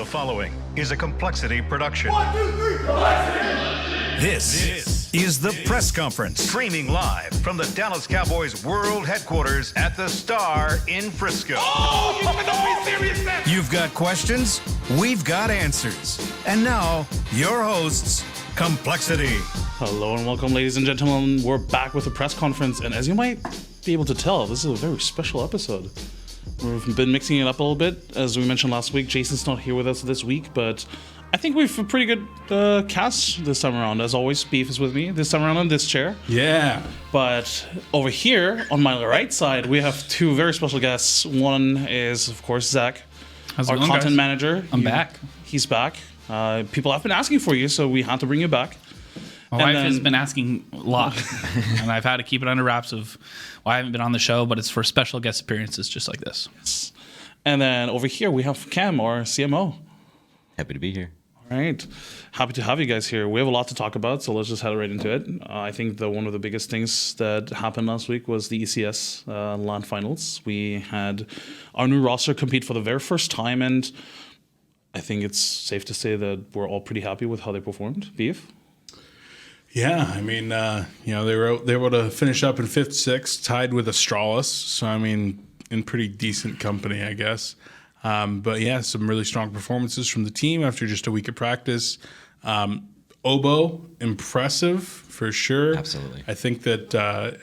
The following is a Complexity production. 1, 2, 3, Complexity! This is the press conference, streaming live from the Dallas Cowboys World Headquarters at the Star in Frisco. Oh, you don't be serious, man! You've got questions, we've got answers. And now, your hosts, Complexity. Hello and welcome, ladies and gentlemen. We're back with a press conference, and as you might be able to tell, this is a very special episode. We've been mixing it up a little bit. As we mentioned last week, Jason's not here with us this week, but I think we've a pretty good cast this time around. As always, Beef is with me this time around in this chair. Yeah. But over here, on my right side, we have two very special guests. One is, of course, Zack, our content manager. I'm back. He's back. People have been asking for you, so we had to bring you back. My wife has been asking a lot, and I've had to keep it under wraps of why I haven't been on the show, but it's for special guest appearances just like this. Yes. And then over here, we have Cam, our CMO. Happy to be here. All right. Happy to have you guys here. We have a lot to talk about, so let's just head right into it. I think one of the biggest things that happened last week was the ECS LAN finals. We had our new roster compete for the very first time, and I think it's safe to say that we're all pretty happy with how they performed. Beef? Yeah, I mean, they were able to finish up in 5th, 6th, tied with Astralis. So, I mean, in pretty decent company, I guess. But, yeah, some really strong performances from the team after just a week of practice. Oboe, impressive for sure. Absolutely. I think that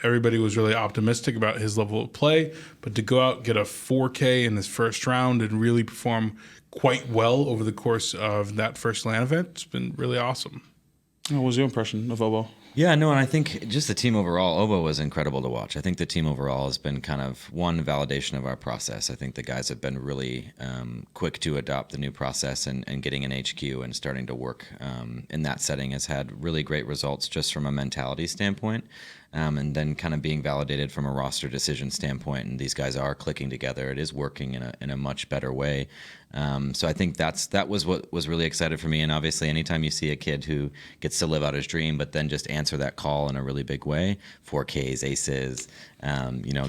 everybody was really optimistic about his level of play. But to go out, get a 4K in his first round and really perform quite well over the course of that first LAN event, it's been really awesome. What was your impression of Oboe? Yeah, no, and I think just the team overall, Oboe was incredible to watch. I think the team overall has been kind of one validation of our process. I think the guys have been really quick to adopt the new process and getting an HQ and starting to work in that setting has had really great results just from a mentality standpoint. And then kind of being validated from a roster decision standpoint, and these guys are clicking together. It is working in a much better way. So I think that was what was really excited for me. And obviously, anytime you see a kid who gets to live out his dream, but then just answer that call in a really big way, 4Ks, aces,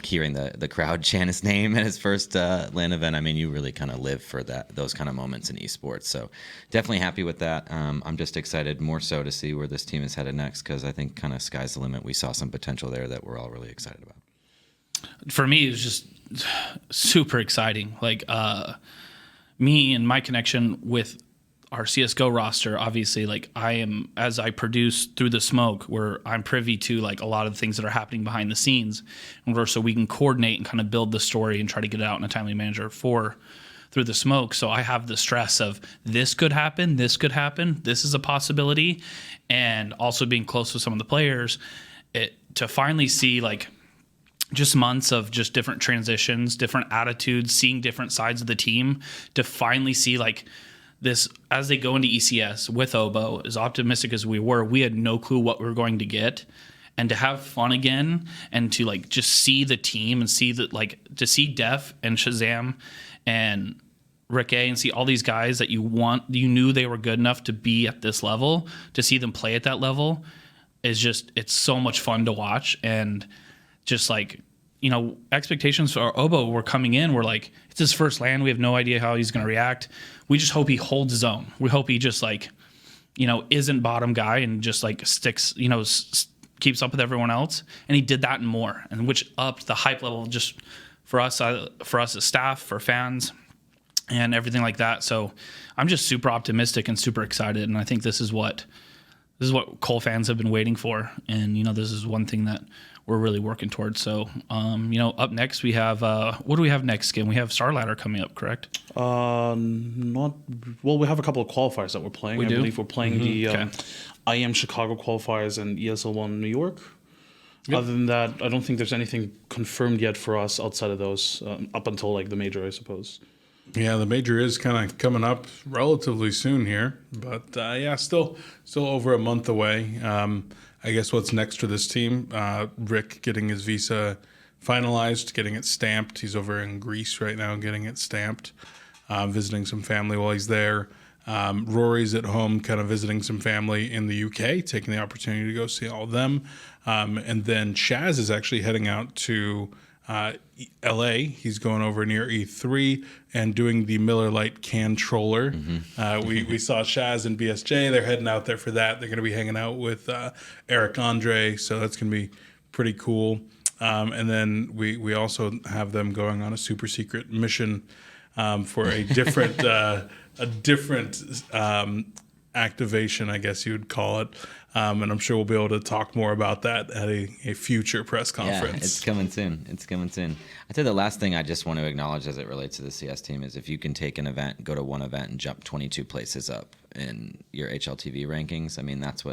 hearing the crowd chant his name at his first LAN event. I mean, you really kind of live for those kind of moments in esports. So definitely happy with that. I'm just excited more so to see where this team is headed next, because I think kind of sky's the limit. We saw some potential there that we're all really excited about. For me, it was just super exciting. Like me and my connection with our CSGO roster, obviously, like I am, as I produce through the smoke, where I'm privy to like a lot of the things that are happening behind the scenes, and so we can coordinate and kind of build the story and try to get it out in a timely manner through the smoke. So I have the stress of this could happen, this is a possibility, and also being close with some of the players, to finally see like just months of just different transitions, different attitudes, seeing different sides of the team, to finally see like this as they go into ECS with Oboe, as optimistic as we had no clue what we were going to get. And to have fun again, and to like just see the team and see that, like, to see Def and Shazam and Rick A and see all these guys that you knew they were good enough to be at this level, to see them play at that level is just, it's so much fun to watch. And just like, expectations for Oboe were coming in. We're like, it's his first LAN. We have no idea how he's going to react. We just hope he holds his own. We hope he just like, isn't bottom guy and just like sticks, keeps up with everyone else. And he did that and more, and which upped the hype level just for us as staff, for fans, and everything like that. So I'm just super optimistic and super excited. And I think this is what Cole fans have been waiting for. And, this is one thing that we're really working towards. So, up next we have, what do we have next, Skin? We have Star Ladder coming up, correct? We have a couple of qualifiers that we're playing. I believe we're playing the IM Chicago qualifiers and ESL One New York. Yep. Other than that, I don't think there's anything confirmed yet for us outside of those, up until like the major, I suppose. Yeah, the major is kind of coming up relatively soon here, but still over a month away. I guess what's next for this team? Rick getting his visa finalized, getting it stamped. He's over in Greece right now, getting it stamped, visiting some family while he's there. Rory's at home, kind of visiting some family in the UK, taking the opportunity to go see all of them. And then Chaz is actually heading out to LA. He's going over near E3 and doing the Miller Lite can troller. We saw Shaz and BSJ. They're heading out there for that. They're going to be hanging out with Eric Andre, so that's going to be pretty cool. And then we also have them going on a super secret mission for a different activation, I guess you would call it. And I'm sure we'll be able to talk more about that at a future press conference. Yeah, it's coming soon. I'd say the last thing I just want to acknowledge as it relates to the CS team is if you can take an event, go to one event and jump 22 places up in your HLTV rankings, I mean, that's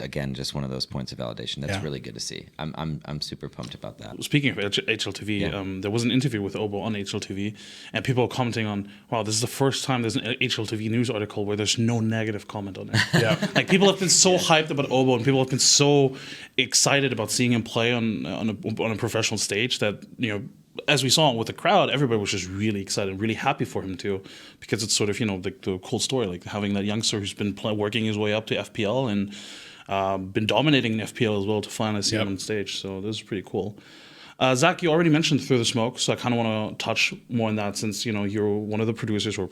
again just one of those points of validation. That's really good to see. I'm super pumped about that. Speaking of HLTV, there was an interview with Obo on HLTV, and people are commenting on, wow, this is the first time there's an HLTV news article where there's no negative comment on it. Like people have been so hyped about Obo, and people have been so excited about seeing him play on a professional stage that, you know, as we saw with the crowd, everybody was just really excited, really happy for him too, because it's sort of, you know, the cool story, like having that youngster who's been working his way up to FPL and been dominating the FPL as well to finally see him on stage. So this is pretty cool. Zack, you already mentioned Through the Smoke, so I kind of want to touch more on that since, you know, you're one of the producers, or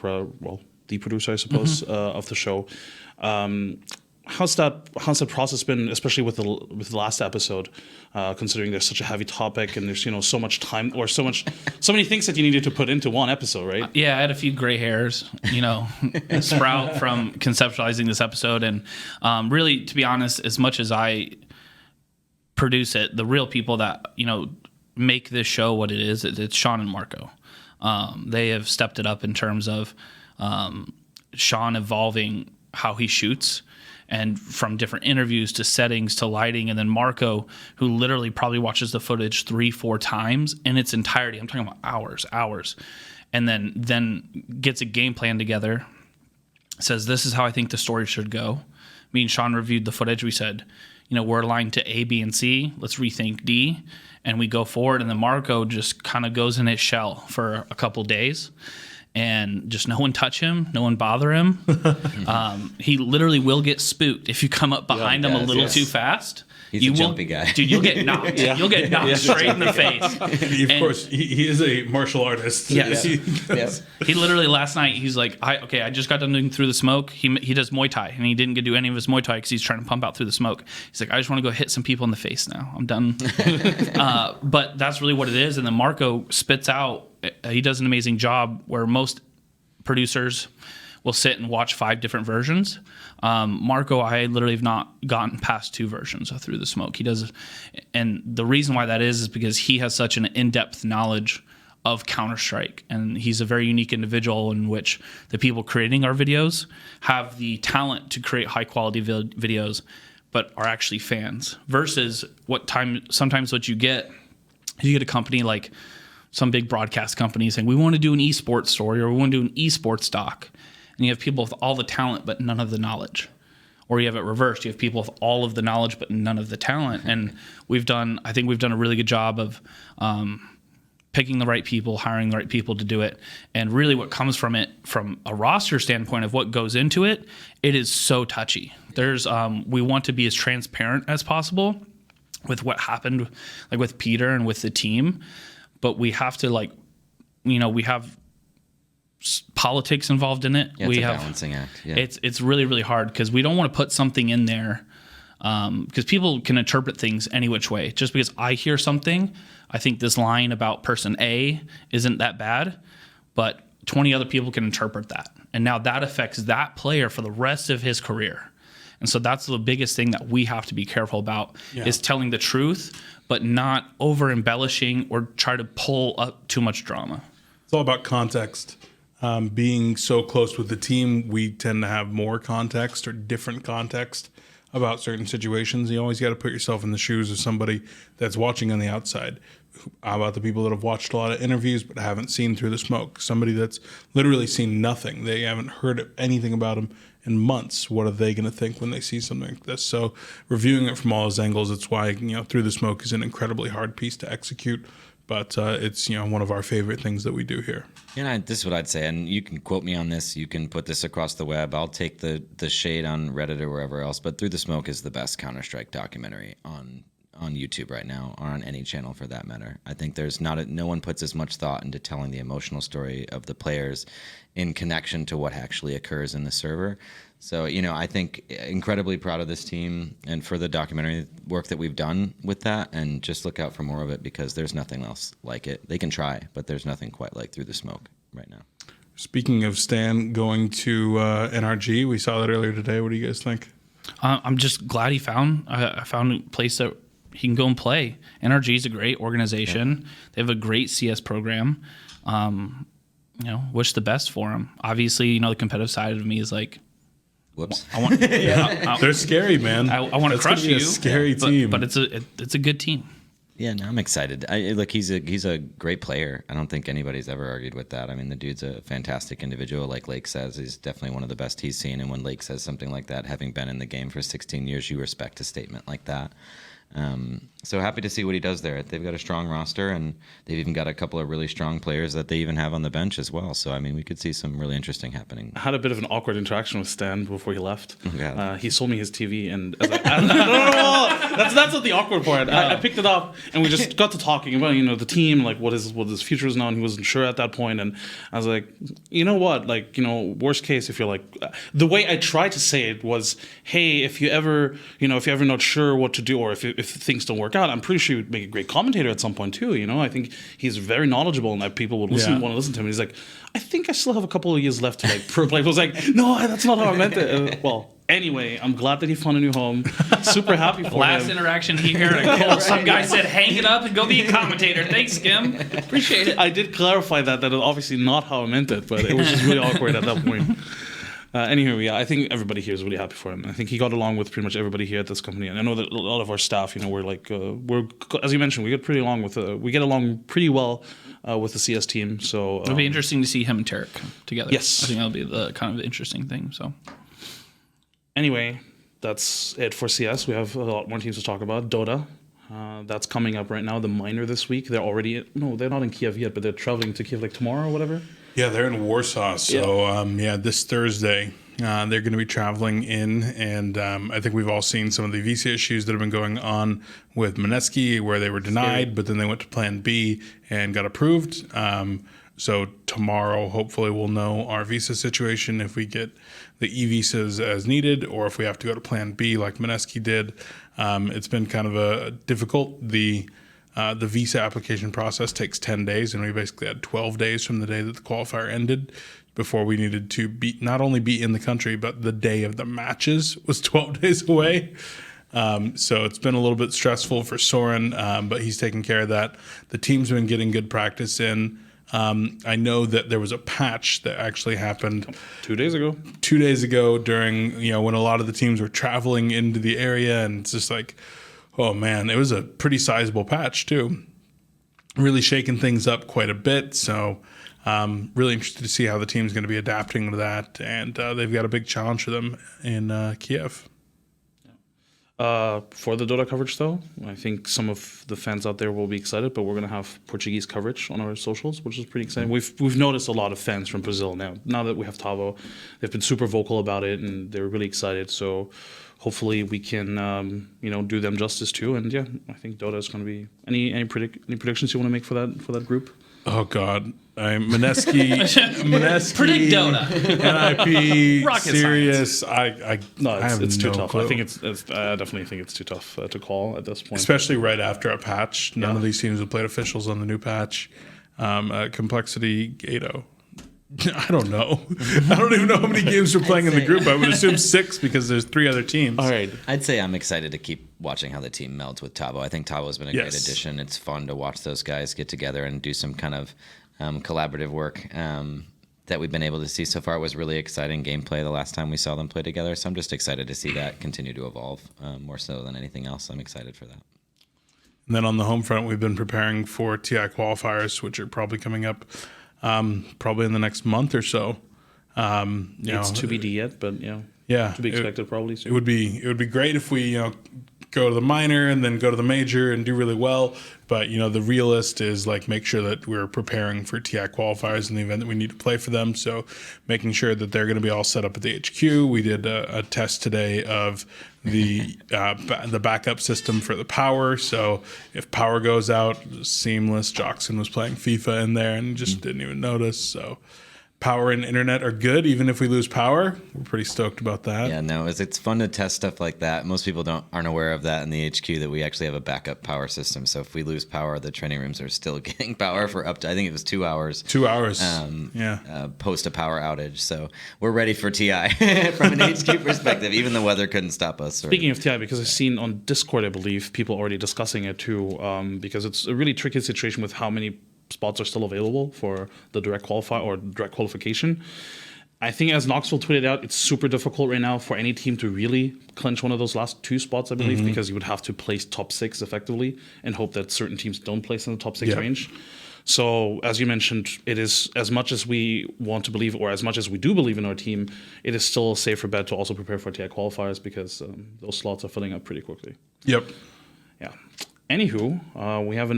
the producer, I suppose, of the show. How's that process been, especially with the last episode, considering there's such a heavy topic and there's, you know, so much time or so many things that you needed to put into one episode, right? Yeah, I had a few gray hairs, you know, sprout from conceptualizing this episode, and really, to be honest, as much as I produce it, the real people that, you know, make this show what it is, it's Sean and Marco. They have stepped it up in terms of Sean evolving how he shoots, and from different interviews to settings to lighting, and then Marco, who literally probably watches the footage 3-4 times in its entirety. I'm talking about hours, and then gets a game plan together, says, this is how I think the story should go. Me and Sean reviewed the footage. We said, you know, we're aligned to A, B, and C. Let's rethink D, and we go forward. And then Marco just kind of goes in his shell for a couple days. And just no one touch him, no one bother him. He literally will get spooked if you come up behind him a little too fast. He's a jumpy guy. Dude, you'll get knocked. You'll get knocked straight in the face. Of course, he is a martial artist. Yes. He literally last night, he's like, I just got done doing Through the Smoke. He does Muay Thai, and he didn't get to do any of his Muay Thai because he's trying to pump out Through the Smoke. He's like, I just want to go hit some people in the face now. I'm done. But that's really what it is. And then Marco spits out. He does an amazing job where most producers will sit and watch 5 different versions. Marco, I literally have not gotten past 2 versions of Through the Smoke. He does, and the reason why that is because he has such an in-depth knowledge of Counter-Strike, and he's a very unique individual in which the people creating our videos have the talent to create high-quality videos, but are actually fans. Versus sometimes what you get a company like some big broadcast company saying, we want to do an esports story, or we want to do an esports doc. And you have people with all the talent, but none of the knowledge. Or you have it reversed. You have people with all of the knowledge, but none of the talent. And I think we've done a really good job of picking the right people, hiring the right people to do it. And really what comes from it, from a roster standpoint of what goes into it, it is so touchy. We want to be as transparent as possible with what happened, like with Peter and with the team. But we have to, we have politics involved in it. Yeah, it's a balancing act. Yeah. It's really, really hard because we don't want to put something in there because people can interpret things any which way. Just because I hear something, I think this line about person A isn't that bad, but 20 other people can interpret that. And now that affects that player for the rest of his career. And so that's the biggest thing that we have to be careful about is telling the truth, but not over embellishing or try to pull up too much drama. It's all about context. Being so close with the team, we tend to have more context or different context about certain situations. You always got to put yourself in the shoes of somebody that's watching on the outside. How about the people that have watched a lot of interviews but haven't seen Through the Smoke? Somebody that's literally seen nothing. They haven't heard anything about him in months. What are they going to think when they see something like this? So reviewing it from all those angles, it's why Through the Smoke is an incredibly hard piece to execute. But it's one of our favorite things that we do here. And this is what I'd say, and you can quote me on this. You can put this across the web. I'll take the shade on Reddit or wherever else. But Through the Smoke is the best Counter-Strike documentary on on YouTube right now, or on any channel for that matter. I think there's no one puts as much thought into telling the emotional story of the players in connection to what actually occurs in the server. So, I think incredibly proud of this team and for the documentary work that we've done with that, and just look out for more of it because there's nothing else like it. They can try, but there's nothing quite like Through the Smoke right now. Speaking of Stan going to NRG, we saw that earlier today. What do you guys think? I'm just glad he found a place that he can go and play. NRG is a great organization. Yeah. They have a great CS program. Wish the best for him. Obviously, the competitive side of me is like, whoops. I want. They're scary, man. I want to crush you. A scary team, but it's a good team. Yeah, no, I'm excited. Look, he's a great player. I don't think anybody's ever argued with that. I mean, the dude's a fantastic individual. Like Lake says, he's definitely one of the best he's seen. And when Lake says something like that, having been in the game for 16 years, you respect a statement like that. So happy to see what he does there. They've got a strong roster, and they've even got a couple of really strong players that they even have on the bench as well. So, I mean, we could see some really interesting happening. I had a bit of an awkward interaction with Stan before he left. Yeah. He sold me his TV, and I was like, no, that's not the awkward part. I picked it up, and we just got to talking about the team, like what his future is now, and he wasn't sure at that point. And I was like, you know what, worst case, if you're like, the way I tried to say it was, hey, if you ever not sure what to do, or if things don't work out, I'm pretty sure he would make a great commentator at some point too. I think he's very knowledgeable, and that people would want to listen to him. He's like, I think I still have a couple of years left to pro play. I was like, no, that's not how I meant it. Well, anyway, I'm glad that he found a new home. Super happy for him. Last interaction he heard at COLCS, some guy said, hang it up and go be a commentator. Thanks, Kim. Appreciate it. I did clarify that is obviously not how I meant it, but it was just really awkward at that point. Anyway, I think everybody here is really happy for him. I think he got along with pretty much everybody here at this company, and I know that a lot of our staff, we're as you mentioned, we get along pretty well with the CS team. So it'll be interesting to see him and Tarek together. Yes, I think that'll be the kind of the interesting thing. So anyway, that's it for CS. We have a lot more teams to talk about. Dota. That's coming up right now. The minor this week. They're not in Kiev yet, but they're traveling to Kiev tomorrow or whatever. Yeah, they're in Warsaw. So, this Thursday, they're going to be traveling in. And I think we've all seen some of the visa issues that have been going on with Mineski, where they were denied, but then they went to Plan B and got approved. So tomorrow, hopefully, we'll know our visa situation, if we get the e-visas as needed, or if we have to go to Plan B like Mineski did. It's been kind of a difficult. The visa application process takes 10 days, and we basically had 12 days from the day that the qualifier ended before we needed to not only be in the country, but the day of the matches was 12 days away. So it's been a little bit stressful for Soren, but he's taking care of that. The team's been getting good practice in. I know that there was a patch that actually happened 2 days ago. 2 days ago during, when a lot of the teams were traveling into the area, and it's just like, oh man, it was a pretty sizable patch too. Really shaking things up quite a bit. So really interested to see how the team's going to be adapting to that. And they've got a big challenge for them in Kiev. For the Dota coverage, though, I think some of the fans out there will be excited, but we're going to have Portuguese coverage on our socials, which is pretty exciting. We've noticed a lot of fans from Brazil now that we have Tavo. They've been super vocal about it, and they're really excited. So hopefully we can do them justice too. And yeah, I think Dota is going to be any predictions you want to make for that group? Oh God, Mineski, predict Dota, NIP, Rocket serious. Science. It's too tough. Clue. I definitely think it's too tough to call at this point, especially right after a patch. None of these teams have played officials on the new patch. Complexity Gato. I don't know. I don't even know how many games we're playing in the group. I would assume 6 because there's 3 other teams. All right. I'd say I'm excited to keep watching how the team melds with Tavo. I think Tavo's been a great addition. It's fun to watch those guys get together and do some kind of collaborative work that we've been able to see so far. It was really exciting gameplay the last time we saw them play together. So I'm just excited to see that continue to evolve more so than anything else. I'm excited for that. And then on the home front, we've been preparing for TI qualifiers, which are probably coming up probably in the next month or so. It's TBD yet, but to be expected probably soon. It would be great if we go to the minor and then go to the major and do really well. But, the realist is like make sure that we're preparing for TI qualifiers in the event that we need to play for them. So making sure that they're going to be all set up at the HQ. We did a test today of the backup system for the power. So if power goes out, seamless. Joxon was playing FIFA in there and just didn't even notice. So power and internet are good, even if we lose power. We're pretty stoked about that. Yeah, no, it's fun to test stuff like that. Most people aren't aware of that in the HQ, that we actually have a backup power system. So if we lose power, the training rooms are still getting power for up to, I think it was 2 hours. 2 hours. Post a power outage. So we're ready for TI from an HQ perspective. Even the weather couldn't stop us. Speaking of TI, because I've seen on Discord, I believe, people already discussing it too, because it's a really tricky situation with how many spots are still available for the direct qualify or direct qualification. I think, as Knoxville tweeted out, it's super difficult right now for any team to really clinch one of those last 2 spots, I believe, because you would have to place top 6 effectively and hope that certain teams don't place in the top 6 range. So, as you mentioned, it is, as much as we want to believe, or as much as we do believe in our team, it is still a safer bet to also prepare for TI qualifiers, because those slots are filling up pretty quickly. Yep. Yeah. Anywho, we have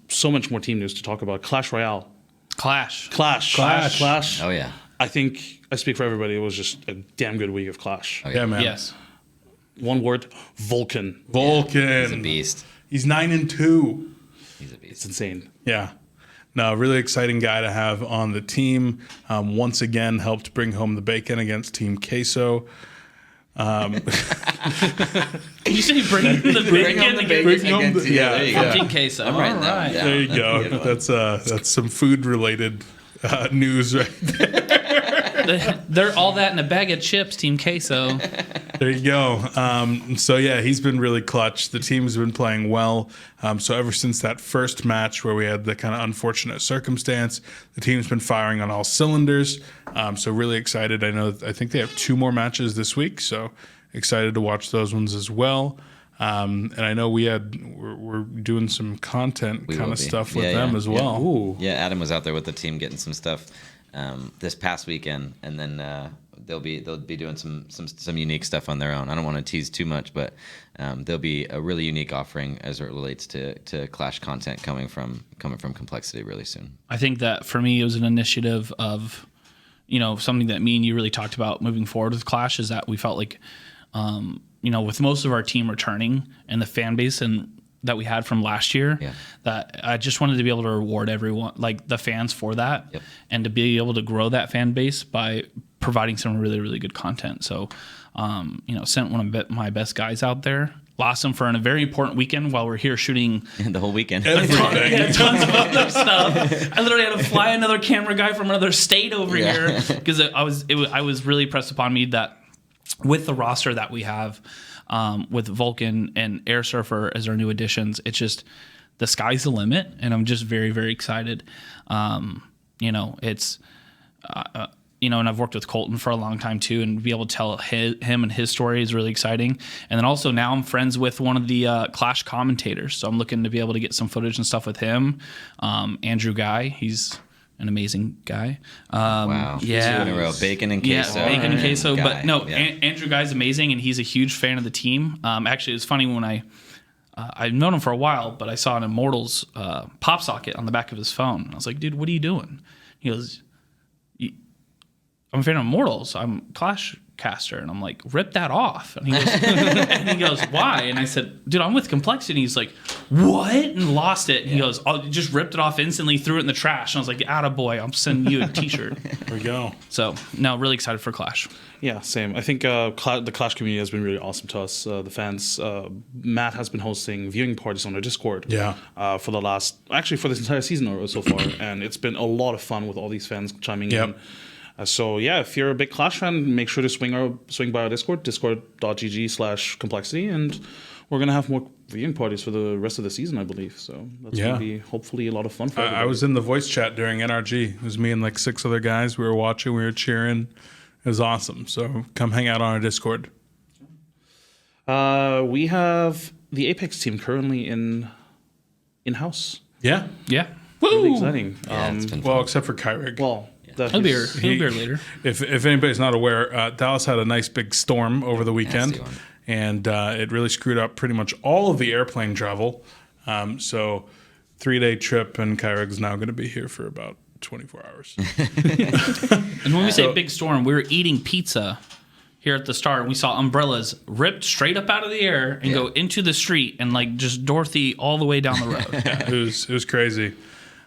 so much more team news to talk about. Clash Royale. Clash. Oh, yeah. I think I speak for everybody. It was just a damn good week of Clash. Oh, Yeah, man. Yes. One word: Vulcan. Vulcan. He's a beast. He's 9-2. He's a beast. It's insane. Yeah. No, really exciting guy to have on the team. Once again, helped bring home the bacon against Team Queso. Did you say bring the bacon again? Yeah. From Queso. I'm writing that one down. There you go. That's some food related news right there. They're all that in a bag of chips, Team Queso. There you go. So yeah, he's been really clutch. The team's been playing well. So ever since that first match where we had the kind of unfortunate circumstance, the team's been firing on all cylinders. So really excited. I think they have 2 more matches this week. So excited to watch those ones as well. And I know we're doing some content kind of stuff with them as well. Ooh. Yeah, Adam was out there with the team getting some stuff this past weekend, and then they'll be doing some unique stuff on their own. I don't want to tease too much, but there'll be a really unique offering as it relates to Clash content coming from Complexity really soon. I think that for me, it was an initiative of, something that me and you really talked about moving forward with Clash, is that we felt like, with most of our team returning and the fan base that we had from last year, that I just wanted to be able to reward everyone, like the fans, for that, and to be able to grow that fan base by providing some really, really good content. So, sent one of my best guys out there, lost him for a very important weekend while we're here shooting The whole weekend. tons of other stuff. I literally had to fly another camera guy from another state over here, because I was really pressed upon me that with the roster that we have, with Vulcan and Air Surfer as our new additions, it's just the sky's the limit, and I'm just very, very excited. It's and I've worked with Colton for a long time too, and to be able to tell him and his story is really exciting. And then also now I'm friends with one of the Clash commentators, so I'm looking to be able to get some footage and stuff with him. Andrew Guy, he's an amazing guy. Wow. Yeah. 2 in a row. Bacon and queso. Yeah, bacon and queso. Guy. But no, Yeah. Andrew Guy's amazing, and he's a huge fan of the team. Actually, it's funny when I've known him for a while, but I saw an Immortals pop socket on the back of his phone. I was like, dude, what are you doing? He goes, I'm a fan of Immortals. I'm Clash caster. And I'm like, rip that off. And he goes, why? And I said, dude, I'm with Complexity. And he's like, what? And lost it. And he goes, oh, just ripped it off instantly, threw it in the trash. And I was like, attaboy, I'm sending you a t-shirt. There we go. So, no, really excited for Clash. Yeah, same. I think the Clash community has been really awesome to us, the fans. Matt has been hosting viewing parties on our Discord for this entire season so far. And it's been a lot of fun with all these fans chiming in. So yeah, if you're a big Clash fan, make sure to swing by our Discord, discord.gg/complexity, and we're gonna have more viewing parties for the rest of the season, I believe. So that's gonna be hopefully a lot of fun for everybody. I was in the voice chat during NRG. It was me and like 6 other guys. We were watching, we were cheering. It was awesome. So come hang out on our Discord. We have the Apex team currently in-house. Yeah. Yeah. Really Woo! exciting. It's been Well, except for Kyrig. Well, He'll be here later. If anybody's not aware, Dallas had a nice big storm over the weekend. Nasty one. and it really screwed up pretty much all of the airplane travel. So 3-day trip, and Kyrig's now going to be here for about 24 hours. And when we say big storm, we were eating pizza here at the Star, and we saw umbrellas ripped straight up out of the air and go into the street, and like just Dorothy all the way down the road. It was crazy.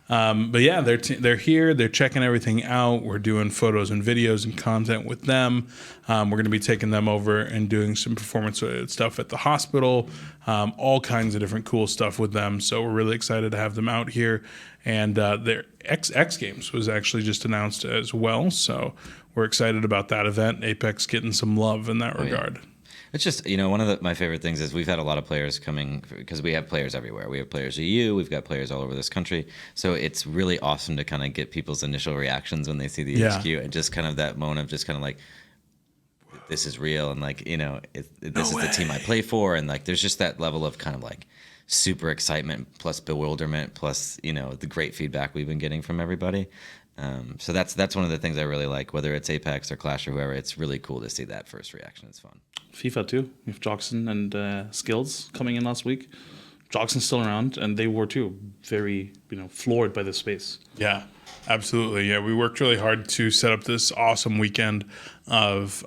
But yeah, they're here. They're checking everything out. We're doing photos and videos and content with them. We're going to be taking them over and doing some performance stuff at the hospital. All kinds of different cool stuff with them. So we're really excited to have them out here. And their X Games was actually just announced as well. So we're excited about that event. Apex getting some love in that regard. Yeah. It's just, one of my favorite things is we've had a lot of players coming because we have players everywhere. We have players EU, we've got players all over this country. So it's really awesome to kind of get people's initial reactions when they see the HQ, and just kind of that moment of just kind of like, this is real, and like, this is the team I play for, and like there's just that level of kind of like super excitement plus bewilderment plus, the great feedback we've been getting from everybody. So that's one of the things I really like, whether it's Apex or Clash or whoever. It's really cool to see that first reaction. It's fun. FIFA too. We have Joxon and Skills coming in last week. Joxon's still around, and they were too very floored by this space. Yeah, absolutely. Yeah, we worked really hard to set up this awesome weekend of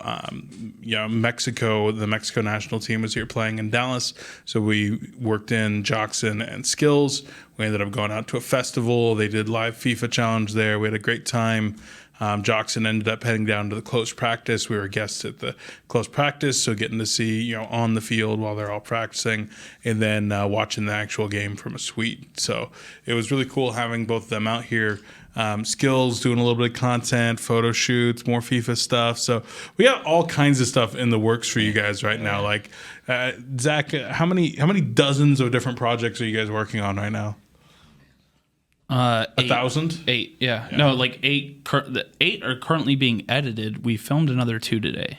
Mexico. The Mexico national team was here playing in Dallas, so we worked in Joxon and Skills. We ended up going out to a festival. They did live FIFA challenge there. We had a great time. Joxon ended up heading down to the close practice. We were guests at the close practice, so getting to see on the field while they're all practicing, and then watching the actual game from a suite. So it was really cool having both of them out here. Skills doing a little bit of content, photo shoots, more FIFA stuff. So we got all kinds of stuff in the works for you guys right now. Like Zack, how many dozens of different projects are you guys working on right now? 1,000? 8, yeah. No, like 8. The 8 are currently being edited. We filmed another 2 today.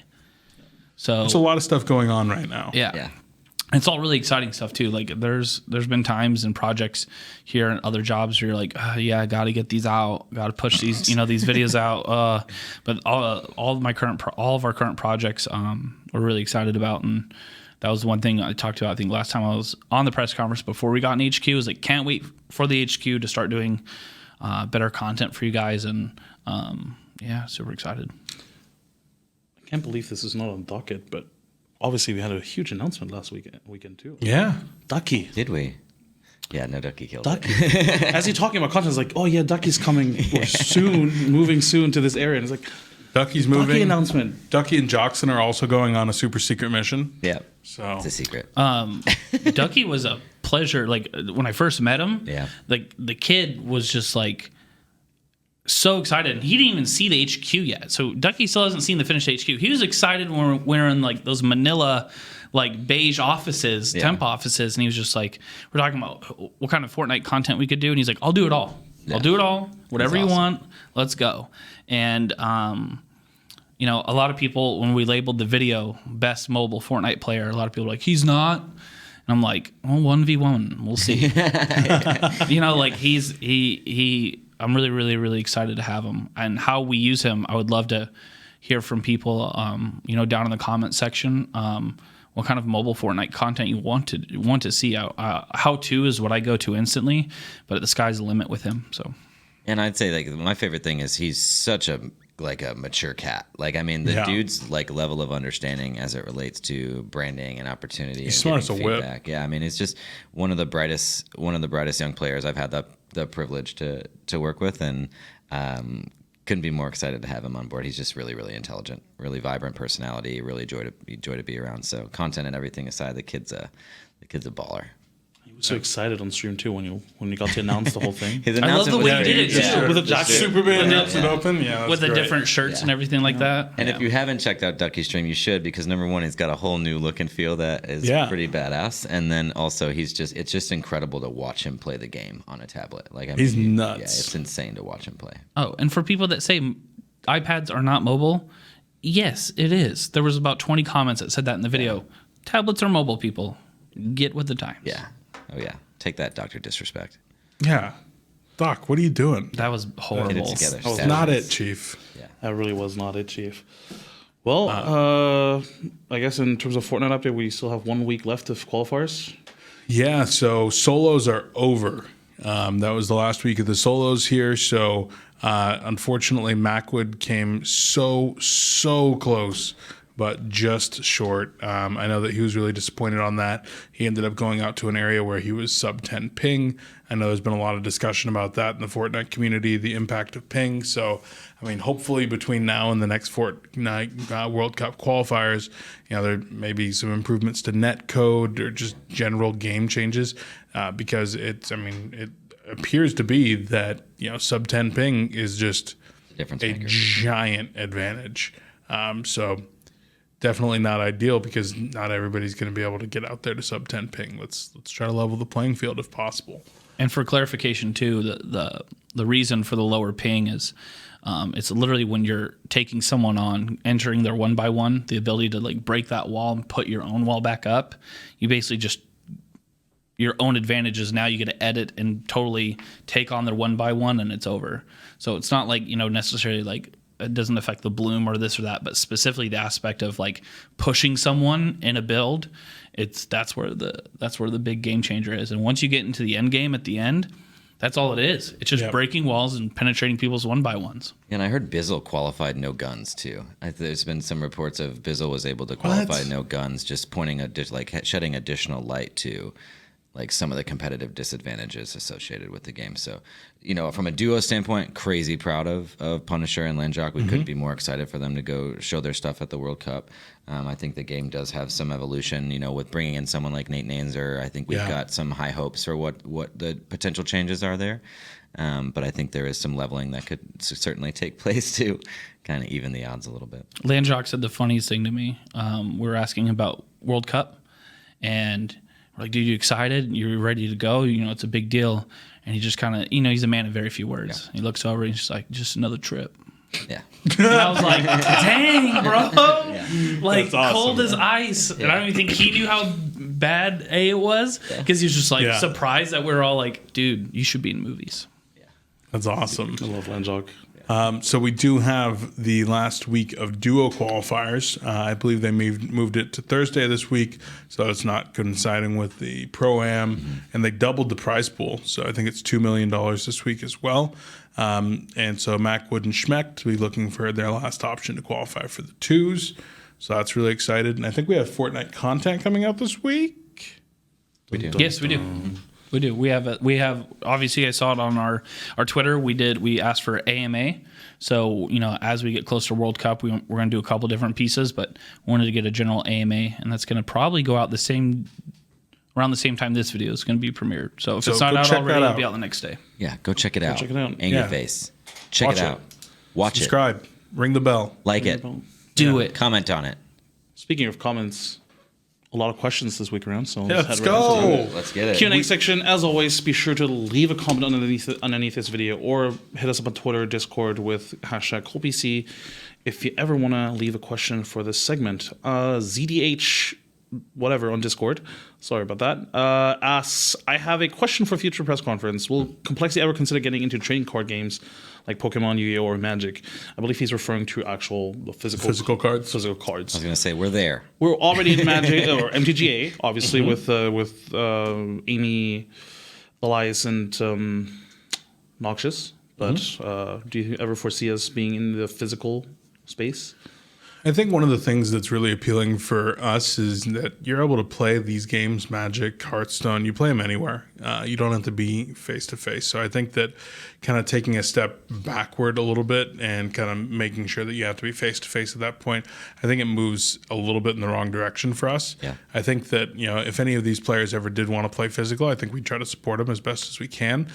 So there's a lot of stuff going on right now. Yeah. It's all really exciting stuff too. Like there's been times and projects here and other jobs where you're like, I got to get these out, got to push these these videos out. But all of our current projects we're really excited about, and that was one thing I talked about. I think last time I was on the press conference before we got an HQ, was like, can't wait for the HQ to start doing better content for you guys, and super excited. I can't believe this is not on docket, but obviously we had a huge announcement last weekend too. Yeah. Ducky. Did we? Yeah, no, Ducky killed Ducky. it. As he's talking about content, it's like, oh yeah, Ducky's coming moving soon to this area. And it's like, Ducky's moving. Ducky announcement. Ducky and Joxon are also going on a super secret mission. Yeah. So It's a secret. Ducky was a pleasure. Like when I first met him, like the kid was just like so excited, and he didn't even see the HQ yet. So Ducky still hasn't seen the finished HQ. He was excited when we're in like those Manila like beige offices, temp offices, and he was just like, we're talking about what kind of Fortnite content we could do, and he's like, I'll do it all. I'll do it all. Whatever you want, let's go. And a lot of people, when we labeled the video best mobile Fortnite player, a lot of people were like, he's not. And I'm like, well, 1v1, we'll see. Like he I'm really, really, really excited to have him, and how we use him. I would love to hear from people, down in the comment section, what kind of mobile Fortnite content you want to see. How to is what I go to instantly, but the sky's the limit with him. So, and I'd say like my favorite thing is he's such a mature cat. Like, I mean, the dude's like level of understanding as it relates to branding and opportunity. He's and smart as a whip. Yeah, I mean, it's just one of the brightest young players I've had the privilege to work with, and couldn't be more excited to have him on board. He's just really, really intelligent, really vibrant personality, really joy to be around. So content and everything aside, the kid's a baller. He was so excited on stream too when you got to announce the whole thing. His I love the announcement way was he did great. it too. With a jacket. Superman rips it open. Yeah, with the great. different shirts and everything like that. And if you haven't checked out Ducky's stream, you should, because number one, he's got a whole new look and feel that is pretty badass. And then also it's just incredible to watch him play the game on a tablet. Like, I mean, He's nuts. Yeah, it's insane to watch him play. Oh, and for people that say iPads are not mobile, yes, it is. There was about 20 comments that said that in the video. Tablets are mobile, people. Get with the times. Yeah. Oh yeah. Take that, Dr. Disrespect. Yeah. Doc, what are you doing? That was horrible. Get it together. That's not it, Chief. Yeah. That really was not it, Chief. Well, I guess in terms of Fortnite update, we still have 1 week left of qualifiers. Yeah, so solos are over. That was the last week of the solos here. So unfortunately, Macwood came so close, but just short. I know that he was really disappointed on that. He ended up going out to an area where he was sub 10 ping. I know there's been a lot of discussion about that in the Fortnite community, the impact of ping. So, I mean, hopefully between now and the next Fortnite World Cup qualifiers, there may be some improvements to net code or just general game changes because it appears to be that, sub 10 ping is just a giant advantage. So definitely not ideal because not everybody's going to be able to get out there to sub 10 ping. Let's try to level the playing field if possible. And for clarification too, the reason for the lower ping is it's literally when you're taking someone on, entering their 1x1, the ability to like break that wall and put your own wall back up. You basically just your own advantages. Now you get to edit and totally take on their 1x1 and it's over. So it's not like, necessarily like it doesn't affect the bloom or this or that, but specifically the aspect of like pushing someone in a build. That's where the big game changer is. And once you get into the end game at the end, that's all it is. It's just breaking walls and penetrating people's 1x1s. And I heard Bizzle qualified no guns too. There's been some reports of Bizzle was able to qualify no guns, just pointing shedding additional light to like some of the competitive disadvantages associated with the game. So, from a duo standpoint, crazy proud of Punisher and Landjock. We couldn't be more excited for them to go show their stuff at the World Cup. I think the game does have some evolution, with bringing in someone like Nate Nanzer. I think we've got some high hopes for what the potential changes are there. But I think there is some leveling that could certainly take place to kind of even the odds a little bit. Landjock said the funniest thing to me. We were asking about World Cup, and we're like, dude, you excited? You're ready to go? It's a big deal. And he just kind of, he's a man of very few words. Yeah. He looks over and he's just like, just another trip. Yeah. And I was like, dang, bro. Yeah. Like, awesome, cold as ice. Yeah. And I don't even think he knew how bad it was because he was just like surprised that we're all like, dude, you should be in movies. Yeah. That's awesome. I love Landjock. So we do have the last week of duo qualifiers. I believe they moved it to Thursday this week, so it's not coinciding with the Pro-Am, and they doubled the prize pool. So I think it's $2 million this week as well. And so Macwood and Schmeck will be looking for their last option to qualify for the twos. So that's really excited. And I think we have Fortnite content coming out this week. We do. Yes, we do. We do. We have. Obviously, I saw it on our Twitter. We asked for AMA. So as we get closer to World Cup, we're going to do a couple different pieces, but we wanted to get a general AMA, and that's going to probably go out around the same time this video is going to be premiered. So if it's not out already, it'll be out the next day. Yeah, go check it out. Check it out. Angry Face. Check it out. Watch it. Subscribe. Ring the bell. Like it. Do it. Comment on it. Speaking of comments, a lot of questions this week around, so let's go. Let's get it. Q&A section. As always, be sure to leave a comment underneath this video or hit us up on Twitter, Discord with #COLPC if you ever want to leave a question for this segment. ZDH whatever on Discord, sorry about that, asks, I have a question for future press conference. Will Complexity ever consider getting into trading card games like Pokemon, Yu-Gi-Oh, or Magic? I believe he's referring to actual physical cards. I was going to say, we're there. We're already in Magic or MTGA, obviously, with Amy, Elias, and Noxious. But do you ever foresee us being in the physical space? I think one of the things that's really appealing for us is that you're able to play these games, Magic, Hearthstone, you play them anywhere. You don't have to be face-to-face. So I think that kind of taking a step backward a little bit and kind of making sure that you have to be face-to-face at that point, I think it moves a little bit in the wrong direction for us. Yeah. I think that, if any of these players ever did want to play physical, I think we try to support them as best as we can.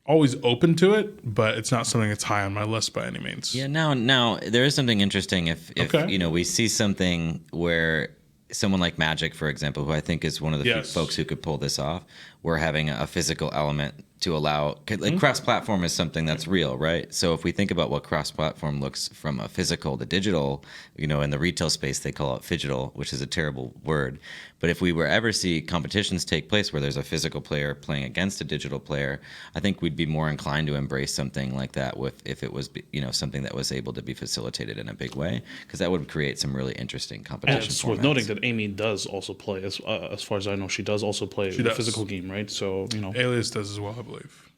Always open to it, but it's not something that's high on my list by any means. Yeah, now there is something interesting if we see something where someone like Magic, for example, who I think is one of the few folks who could pull this off, we're having a physical element to allow like cross-platform is something that's real, right? So if we think about what cross-platform looks from a physical to digital, in the retail space they call it phygital, which is a terrible word. But if we were ever see competitions take place where there's a physical player playing against a digital player, I think we'd be more inclined to embrace something like that if it was something that was able to be facilitated in a big way, because that would create some really interesting competition. And it's formats. worth noting that Amy does also play, as far as I know, she does also play the does. physical game, right? So Alias does as well, I believe.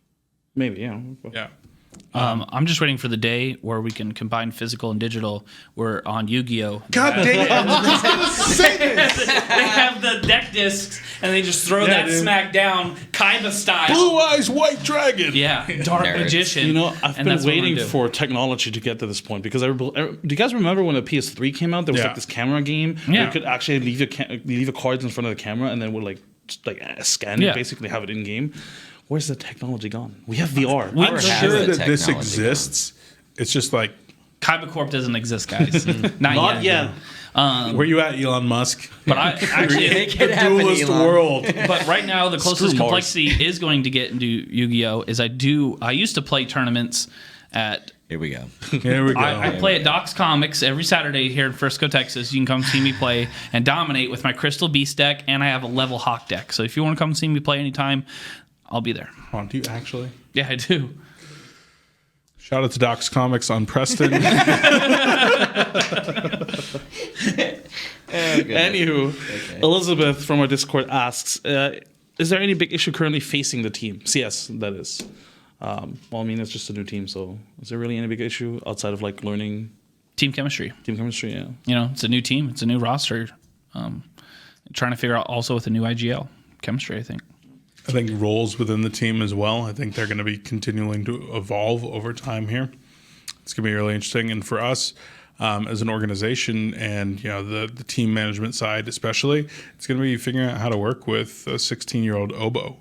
maybe yeah. Yeah. I'm just waiting for the day where we can combine physical and digital. We're on Yu-Gi-Oh. God dang it! I was just gonna say this. They have the deck discs and they just throw that dude. smack down, Kaiba style. Blue Eyes White Dragon. Yeah, Dark Nerds. Magician. I've And been that's what we're waiting gonna do. for technology to get to this point because do you guys remember when the PS3 came out? There was Yeah. like this camera game where Yeah. you could actually leave your cards in front of the camera and then would scan it, Yeah. basically have it in game. Where's the technology gone? We have VR. I'm Where has sure the that this technology exists. It's just like, Kaiba Corp doesn't exist, guys. Not Not yet. yet. where you at, Elon Musk? But I actually, Make The it happen, duelist Elon. world. but right now the closest Screw Mars. complexity is going to get into Yu-Gi-Oh. Is I used to play tournaments at. Here we go. Here we go. I play at Doc's Comics every Saturday here in Frisco, Texas. You can come see me play and dominate with my Crystal Beast deck, and I have a level Hawk deck. So if you want to come see me play anytime, I'll be there. Hold on, do you actually? Yeah, I do. Shout out to Doc's Comics on Preston. Anywho, Elizabeth from our Discord asks, is there any big issue currently facing the team? CS, that is. Well, I mean, it's just a new team, so is there really any big issue outside of like learning Team chemistry. team chemistry? Yeah. You know, it's a new team. It's a new roster. Trying to figure out also with the new IGL chemistry, I think. I think roles within the team as well. I think they're going to be continuing to evolve over time here. It's going to be really interesting. And for us as an organization and, the team management side especially, it's going to be figuring out how to work with a 16-year-old Obo,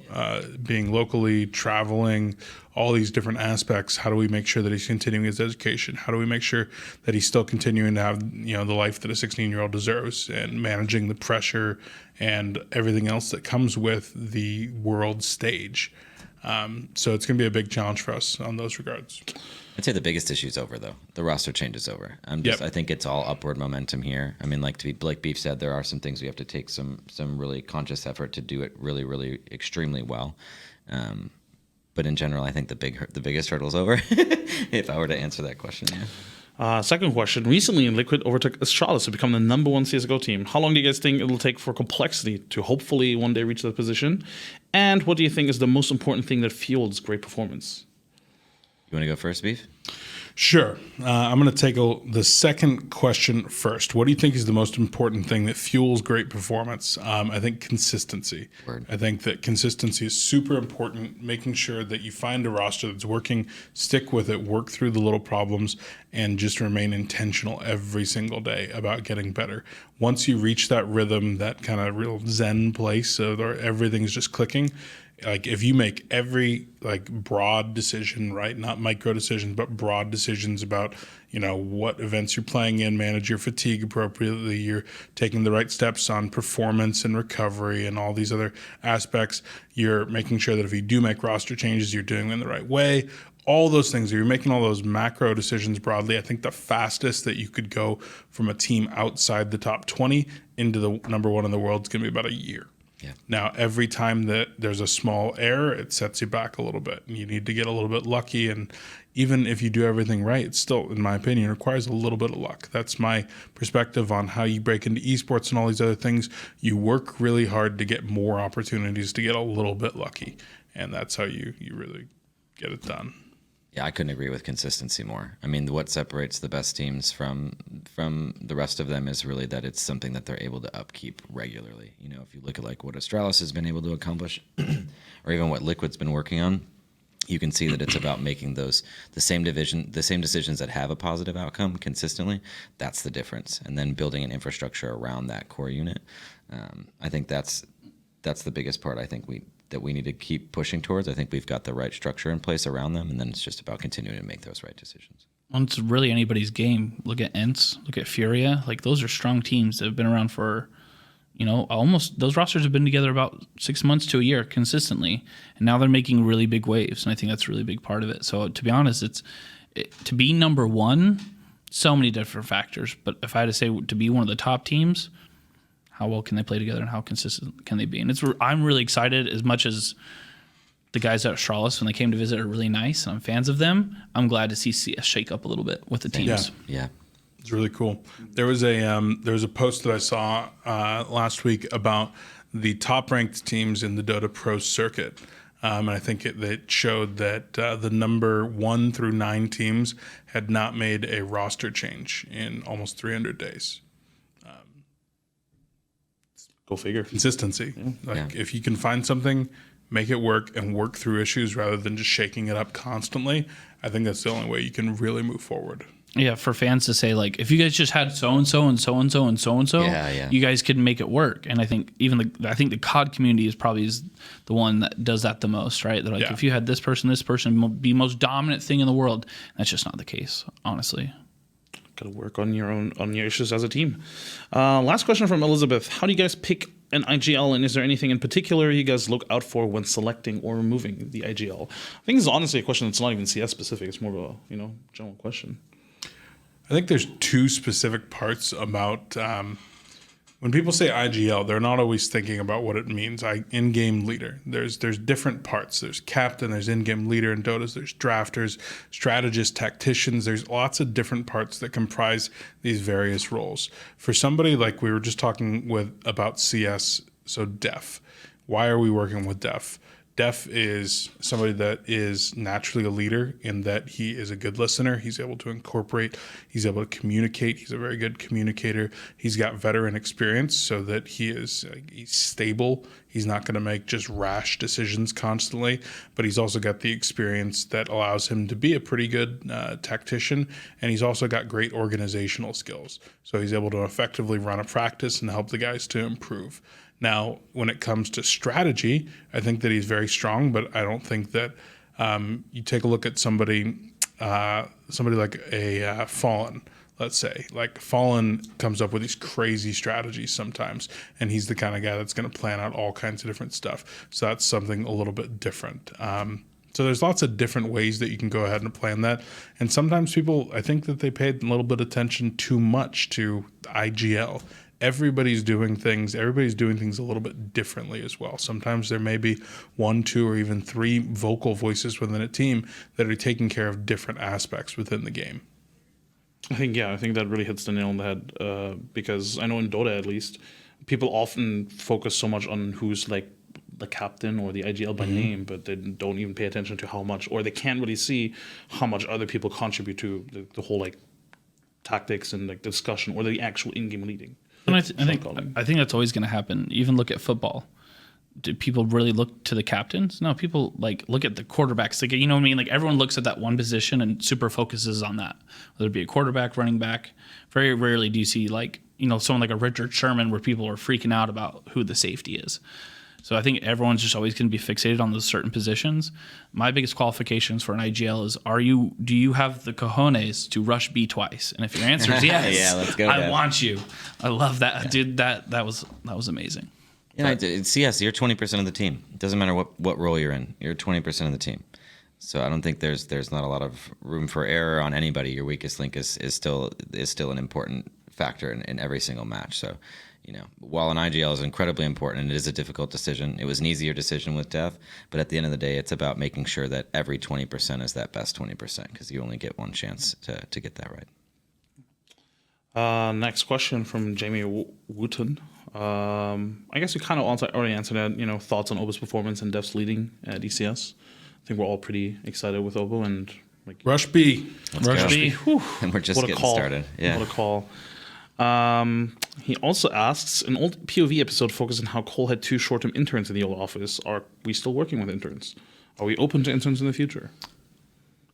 being locally, traveling, all these different aspects. How do we make sure that he's continuing his education? How do we make sure that he's still continuing to have, the life that a 16-year-old deserves, and managing the pressure and everything else that comes with the world stage? So it's going to be a big challenge for us on those regards. I'd say the biggest issue is over, though. The roster change is over. Yep. I think it's all upward momentum here. I mean, like Beef said, there are some things we have to take some really conscious effort to do it really, really extremely well. But in general, I think the biggest hurdle is over. If I were to answer that question, yeah. Second question. Recently, Liquid overtook Astralis to become the number one CSGO team. How long do you guys think it'll take for complexity to hopefully one day reach that position? And what do you think is the most important thing that fuels great performance? You want to go first, Beef? Sure. I'm going to take the second question first. What do you think is the most important thing that fuels great performance? I think consistency. Word. I think that consistency is super important, making sure that you find a roster that's working, stick with it, work through the little problems, and just remain intentional every single day about getting better. Once you reach that rhythm, that kind of real zen place where everything's just clicking, like if you make every broad decision, right? Not micro decisions, but broad decisions about, what events you're playing in, manage your fatigue appropriately, you're taking the right steps on performance and recovery and all these other aspects. You're making sure that if you do make roster changes, you're doing them in the right way. All those things, if you're making all those macro decisions broadly, I think the fastest that you could go from a team outside the top 20 into the number one in the world is going to be about a year. Yeah. Now, every time that there's a small error, it sets you back a little bit. And you need to get a little bit lucky. And even if you do everything right, it still, in my opinion, requires a little bit of luck. That's my perspective on how you break into esports and all these other things. You work really hard to get more opportunities to get a little bit lucky. And that's how you really get it done. Yeah, I couldn't agree with consistency more. I mean, what separates the best teams from the rest of them is really that it's something that they're able to upkeep regularly. If you look at what Astralis has been able to accomplish, or even what Liquid's been working on, you can see that it's about making the same decisions that have a positive outcome consistently. That's the difference, and then building an infrastructure around that core unit. I think that's the biggest part. I think that we need to keep pushing towards. I think we've got the right structure in place around them, and then it's just about continuing to make those right decisions. Well, it's really anybody's game. Look at ENCE, look at Furia. Those are strong teams that have been around for, almost those rosters have been together about 6 months to a year consistently, and now they're making really big waves, and I think that's a really big part of it. So to be honest, to be number one, so many different factors. But if I had to say to be one of the top teams, how well can they play together and how consistent can they be? And I'm really excited. As much as the guys at Charlotte, when they came to visit, are really nice, and I'm fans of them, I'm glad to see CS shake up a little bit with the teams. Yeah. It's really cool. There was a post that I saw last week about the top ranked teams in the Dota Pro circuit, and I think it showed that the number 1 through 9 teams had not made a roster change in almost 300 days. Go figure. Consistency. If you can find something, make it work and work through issues rather than just shaking it up constantly. I think that's the only way you can really move forward. Yeah, for fans to say, like, if you guys just had so and so and so and so and so and so, you guys could make it work. And I think the COD community is probably the one that does that the most, right? They're like, if you had this person be most dominant thing in the world, that's just not the case, honestly. Got to work on your issues as a team. Last question from Elizabeth: how do you guys pick an IGL, and is there anything in particular you guys look out for when selecting or removing the IGL? I think this is honestly a question that's not even CS specific. It's more of a general question. I think there's 2 specific parts about when people say IGL, they're not always thinking about what it means. In-game leader. There's different parts. There's captain, there's in-game leader in Dotas, there's drafters, strategists, tacticians. There's lots of different parts that comprise these various roles. For somebody like we were just talking about CS, so Def. Why are we working with Def? Def is somebody that is naturally a leader in that he is a good listener. He's able to incorporate. He's able to communicate. He's a very good communicator. He's got veteran experience so that he's stable. He's not going to make just rash decisions constantly, but he's also got the experience that allows him to be a pretty good tactician, and he's also got great organizational skills. So he's able to effectively run a practice and help the guys to improve. Now, when it comes to strategy, I think that he's very strong, but I don't think that you take a look at somebody like a Fallen, let's say. Like Fallen comes up with these crazy strategies sometimes, and he's the kind of guy that's going to plan out all kinds of different stuff. So that's something a little bit different. So there's lots of different ways that you can go ahead and plan that. And sometimes people, I think that they paid a little bit of attention too much to IGL. Everybody's doing things a little bit differently as well. Sometimes there may be 1, 2, or even 3 vocal voices within a team that are taking care of different aspects within the game. I think that really hits the nail on the head because I know in Dota at least, people often focus so much on who's like the captain or the IGL by name, but they don't even pay attention to how much, or they can't really see how much other people contribute to the whole like tactics and like discussion or the actual in-game leading. And I think that's always going to happen. Even look at football. Do people really look to the captains? No, people like look at the quarterbacks. Like, you know what I mean? Like everyone looks at that one position and super focuses on that. Whether it be a quarterback, running back. Very rarely do you see someone like a Richard Sherman where people are freaking out about who the safety is. So I think everyone's just always going to be fixated on those certain positions. My biggest qualifications for an IGL is: do you have the cojones to rush B twice? And if your answer is yes, yeah, let's go. I want you. I love that, dude. That was amazing. In CS, you're 20% of the team. It doesn't matter what role you're in. You're 20% of the team. So I don't think there's not a lot of room for error on anybody. Your weakest link is still an important factor in every single match. So, while an IGL is incredibly important and it is a difficult decision, it was an easier decision with Def, but at the end of the day, it's about making sure that every 20% is that best 20% because you only get one chance to get that right. Next question from Jamie Wooten. I guess you kind of already answered that, thoughts on Obo's performance and Def's leading at ECS. I think we're all pretty excited with Obo and Rush B. Rush B. Whew, and we're just getting started. Yeah. What a call. He also asks, an old POV episode focused on how Cole had 2 short-term interns in the old office. Are we still working with interns? Are we open to interns in the future?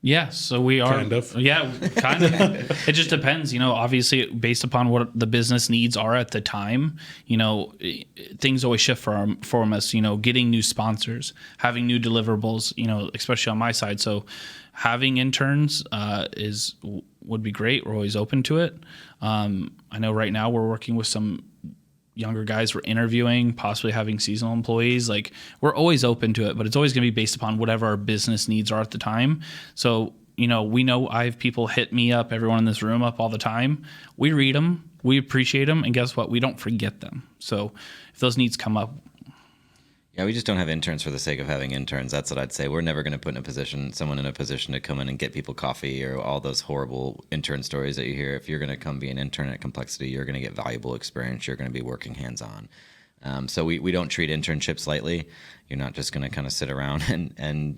Yeah, so we are. Kind of. Yeah, kind of. It just depends, obviously based upon what the business needs are at the time. Things always shift for us, getting new sponsors, having new deliverables, especially on my side. So having interns would be great. We're always open to it. I know right now we're working with some younger guys we're interviewing, possibly having seasonal employees. Like, we're always open to it, but it's always going to be based upon whatever our business needs are at the time. So, we know I have people hit me up, everyone in this room up all the time. We read them, we appreciate them, and guess what? We don't forget them. So if those needs come up. Yeah, we just don't have interns for the sake of having interns. That's what I'd say. We're never going to put someone in a position to come in and get people coffee or all those horrible intern stories that you hear. If you're going to come be an intern at Complexity, you're going to get valuable experience. You're going to be working hands-on. So we don't treat internships lightly. You're not just going to kind of sit around and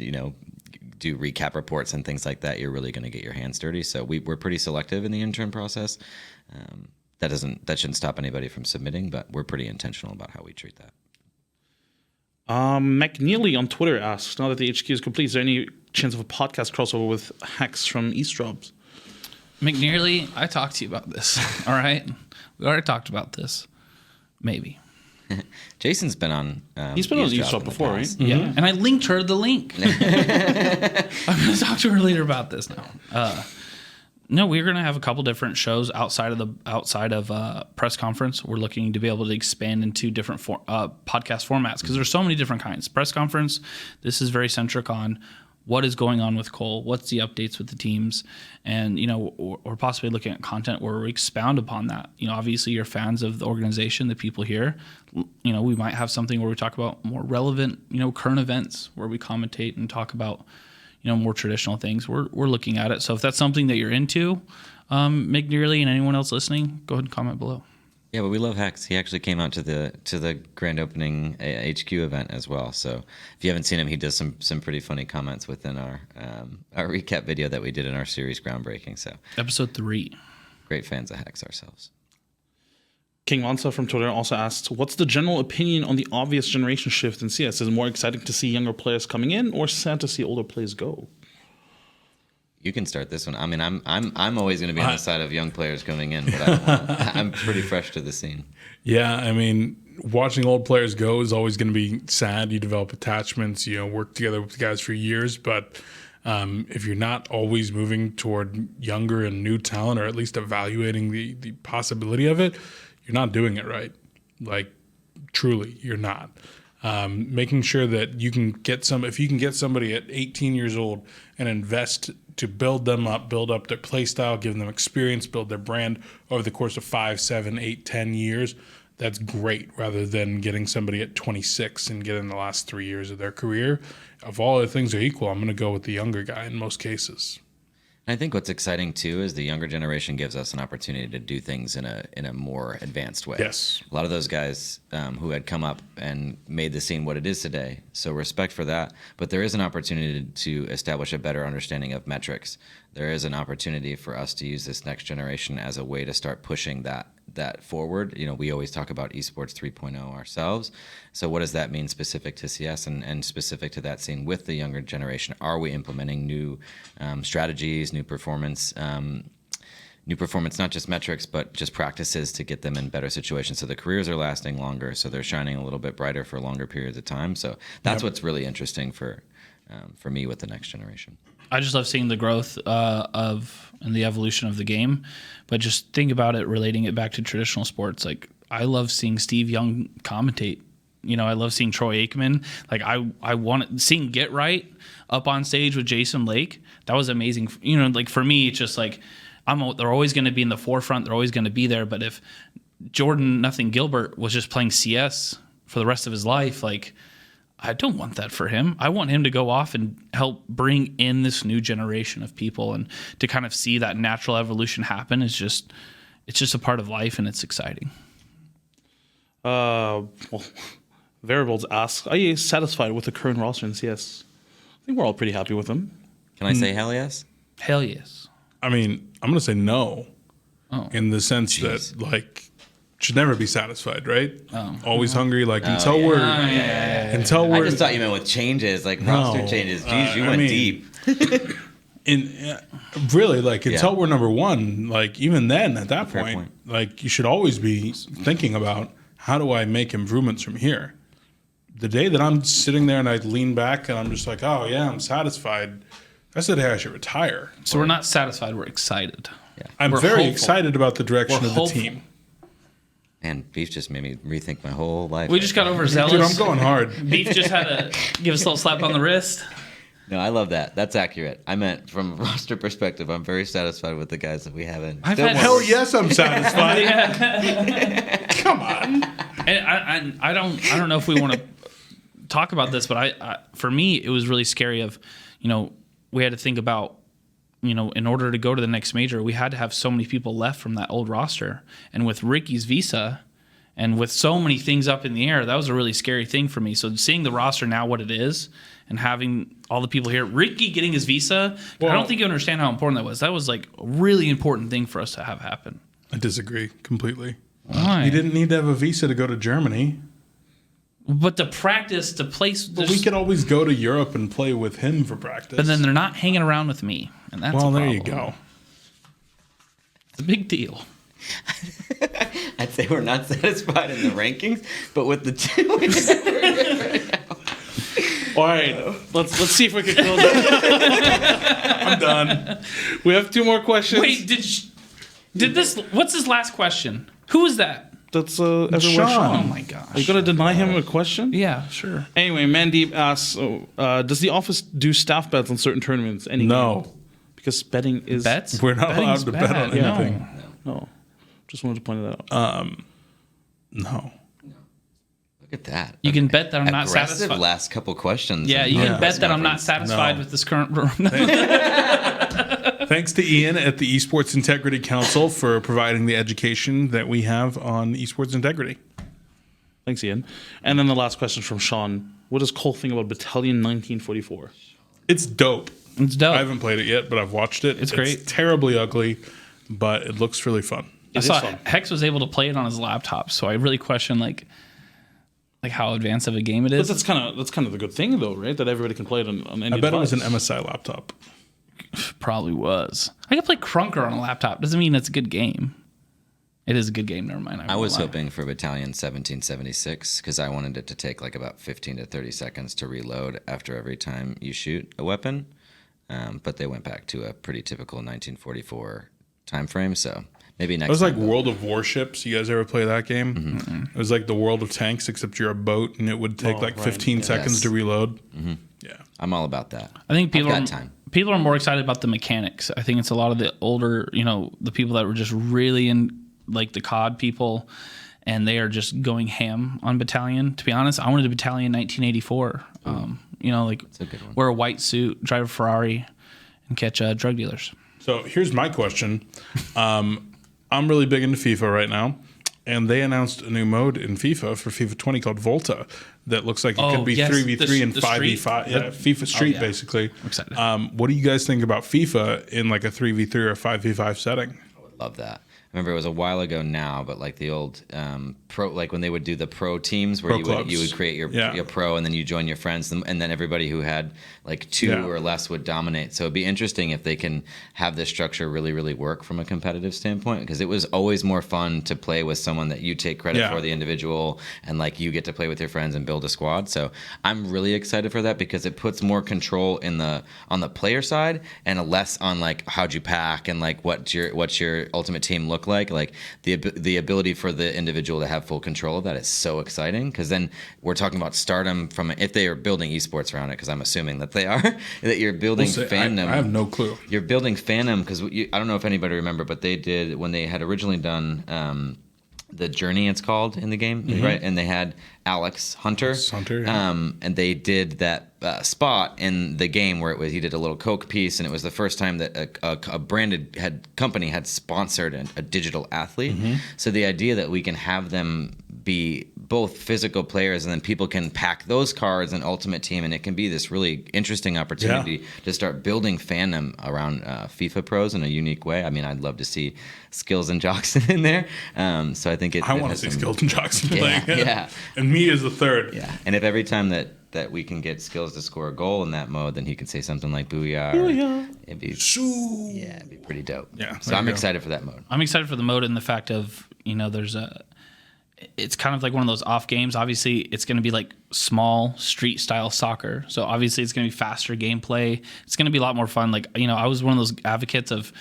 do recap reports and things like that. You're really going to get your hands dirty. So we're pretty selective in the intern process. That shouldn't stop anybody from submitting, but we're pretty intentional about how we treat that. McNeely on Twitter asks, now that the HQ is complete, is there any chance of a podcast crossover with Hacks from Eavesdrops? McNeely, I talked to you about this. All right? We already talked about this. Maybe. Jason's been on He's been on Eavesdrop before, right? Yeah. And I linked her the link. I'm going to talk to her later about this now. No, we're going to have a couple different shows outside of press conference. We're looking to be able to expand into different podcast formats because there's so many different kinds. Press conference, this is very centric on what is going on with Cole, what's the updates with the teams, and or possibly looking at content where we expound upon that. Obviously you're fans of the organization, the people here. We might have something where we talk about more relevant, current events where we commentate and talk about more traditional things. We're looking at it. So if that's something that you're into, McNearly and anyone else listening, go ahead and comment below. Yeah, but we love Hex. He actually came out to the grand opening HQ event as well. So if you haven't seen him, he does some pretty funny comments within our recap video that we did in our series Groundbreaking. So episode 3. Great fans of Hex ourselves. King Monsa from Twitter also asks, what's the general opinion on the obvious generation shift in CS? Is it more exciting to see younger players coming in or sad to see older players go? You can start this one. I mean, I'm always going to be on the side of young players coming in, but I'm pretty fresh to the scene. Yeah, I mean, watching old players go is always going to be sad. You develop attachments, work together with the guys for years, but if you're not always moving toward younger and new talent, or at least evaluating the possibility of it, you're not doing it right. Like, truly, you're not. Making sure that you can get if you can get somebody at 18 years old and invest to build them up, build up their play style, give them experience, build their brand over the course of 5, 7, 8, 10 years, that's great, rather than getting somebody at 26 and getting the last 3 years of their career. If all other things are equal, I'm going to go with the younger guy in most cases. I think what's exciting too is the younger generation gives us an opportunity to do things in a more advanced way. Yes. A lot of those guys who had come up and made the scene what it is today. So respect for that. But there is an opportunity to establish a better understanding of metrics. There is an opportunity for us to use this next generation as a way to start pushing that forward. We always talk about esports 3.0 ourselves. So what does that mean specific to CS and specific to that scene with the younger generation? Are we implementing new strategies, new performance, not just metrics, but just practices to get them in better situations so the careers are lasting longer, so they're shining a little bit brighter for longer periods of time. So that's what's really interesting for me with the next generation. I just love seeing the growth and the evolution of the game, but just think about it, relating it back to traditional sports. Like, I love seeing Steve Young commentate. I love seeing Troy Aikman. Like, I want seeing Get Right up on stage with Jason Lake. That was amazing. Like, for me, it's just like they're always going to be in the forefront. They're always going to be there. But if Jordan Nothing Gilbert was just playing CS for the rest of his life, like, I don't want that for him. I want him to go off and help bring in this new generation of people, and to kind of see that natural evolution happen it's just a part of life, and it's exciting. Variables asks, are you satisfied with the current roster in CS? I think we're all pretty happy with them. Can I say hell yes? Hell yes. I mean, I'm going to say no, in the sense that, like, should never be satisfied, right? Always hungry, like, until we're... I just thought you meant with changes, like roster changes. Jeez, you went deep. Really, like, until we're number one, like, even then, at that point, like, you should always be thinking about, how do I make improvements from here? The day that I'm sitting there and I lean back and I'm just like, oh, yeah, I'm satisfied, that's the day I should retire. So we're not satisfied, we're excited. I'm We're very hopeful. excited about the direction We're of the hopeful. team. And Beef just made me rethink my whole life. We just got overzealous. Dude, I'm going hard. Beef just had to give us a little slap on the wrist. No, I love that. That's accurate. I meant from a roster perspective, I'm very satisfied with the guys that we have in. Hell yes, I'm satisfied. Come on. And I don't know if we want to talk about this, but I for me it was really scary. We had to think about, in order to go to the next major, we had to have so many people left from that old roster, and with Ricky's visa, and with so many things up in the air, that was a really scary thing for me. So seeing the roster now what it is, and having all the people here, Ricky getting his visa, I don't think you understand how important that was. That was like a really important thing for us to have happen. I disagree completely. Why? You didn't need to have a visa to go to Germany. But to practice, to place, But we could always go to Europe and play with him for practice. but then they're not hanging around with me, and that's well, a there you problem. go. It's a big deal. I'd say we're not satisfied in the rankings, but with the two. All right, let's see if we can close it. I'm done. We have 2 more questions. Wait, did this? What's his last question? Who is that? That's everywhere. Sean. Oh my gosh! Are you gonna deny him a question? Yeah, sure. Anyway, Mandeep asks, does the office do staff bets on certain tournaments? Any No. game? Because betting is Bets? We're not Betting's allowed to bet on bad. anything. No, just wanted to point it out. No. Look at that. You can bet that I'm not Aggressive satisfied. last couple questions. Yeah, you Yeah. can bet that I'm not satisfied No. with this current. Thanks to Ian at the Esports Integrity Council for providing the education that we have on esports integrity. Thanks, Ian. And then the last question from Sean: what does Cole think about Battalion 1944? It's dope. It's dope. I haven't played it yet, but I've watched it. It's great. It's terribly ugly, but it looks really fun. I It saw is fun. Hex was able to play it on his laptop, so I really question like how advanced of a game it But is. that's kind of the good thing, though, right? That everybody can play it on any I bet it was an device. MSI laptop. Probably was. I could play Crunker on a laptop. Doesn't mean it's a good game. It is a good game. Never mind. I was won't lie. hoping for Battalion 1776 because I wanted it to take like about 15 to 30 seconds to reload after every time you shoot a weapon. But they went back to a pretty typical 1944 time frame. So maybe next It was like time. World of Warships. You guys ever play that game? Mm-hmm. It was like the World of Tanks, except you're a boat, and it would take like 15 seconds Yes. to reload. Yeah. I'm all about that. I think people I've are got time. people are more excited about the mechanics. I think it's a lot of the older, the people that were just really in like the COD people, and they are just going ham on Battalion. To be honest, I wanted a Battalion 1984. That's a good one. Wear a white suit, drive a Ferrari, and catch drug dealers. So here's my question. I'm really big into FIFA right now, and they announced a new mode in FIFA for FIFA 20 called Volta that looks like it Oh, could be yes, 3v3 and the 5v5. street. Yeah, FIFA Street, yeah. basically. I'm excited. What do you guys think about FIFA in like a 3v3 or 5v5 setting? Love that. I remember it was a while ago now, but like the old pro, like when they would do the pro teams where Pro you would clubs. create your Yeah. pro and then you join your friends and then everybody who had like 2 Yeah. or less would dominate. So it'd be interesting if they can have this structure really, really work from a competitive standpoint because it was always more fun to play with someone that you take credit Yeah. for the individual and like you get to play with your friends and build a squad. So I'm really excited for that because it puts more control on the player side and a less on like how'd you pack and like what's your ultimate team look like the ability for the individual to have full control of that is so exciting because then we're talking about stardom from if they are building esports around it because I'm assuming that they are that you're building We'll see. fandom. I have no clue. You're building fandom because I don't know if anybody remember, but they did when they had originally done the Journey, it's called in the game, right? And they had Alex Hunter, yeah. and they did that spot in the game where he did a little Coke piece, and it was the first time that a branded company had sponsored a digital athlete. So the idea that we can have them be both physical players and then people can pack those cards in Ultimate Team, and it can be this really interesting opportunity to start building fandom around FIFA pros in a unique way. I mean, I'd love to see Skills and Joxon in there. So I think I want to see Skills and Joxon playing. Yeah. And me as the third. Yeah, and if every time that we can get Skills to score a goal in that mode, then he can say something like "Booyah." It'd be it'd be pretty dope. Yeah, so there I'm you go. excited for that mode. I'm excited for the mode and the fact of it's kind of like one of those off games. Obviously, it's going to be like small street style soccer. So obviously, it's going to be faster gameplay. It's going to be a lot more fun. Like I was one of those advocates of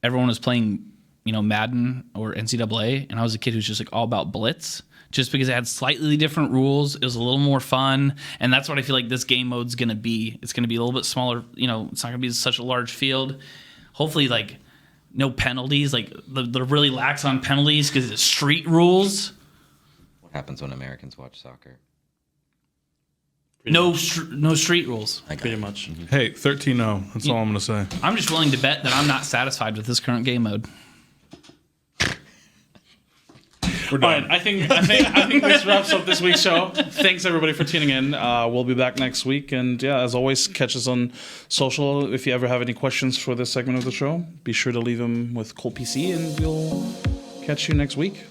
everyone was playing Madden or NCAA, and I was a kid who's just like all about blitz, just because it had slightly different rules. It was a little more fun, and that's what I feel like this game mode's gonna be. It's gonna be a little bit smaller. It's not gonna be such a large field. Hopefully, like no penalties. Like they're really lax on penalties because it's street rules. What happens when Americans watch soccer? No street rules. Pretty much. Hey, 13-0. That's all I'm going to say. I'm just willing to bet that I'm not satisfied with this current game mode. We're All done. right, I think this wraps up this week's show. Thanks everybody for tuning in. We'll be back next week, and yeah, as always, catch us on social. If you ever have any questions for this segment of the show, be sure to leave them with COLPC, and we'll catch you next week.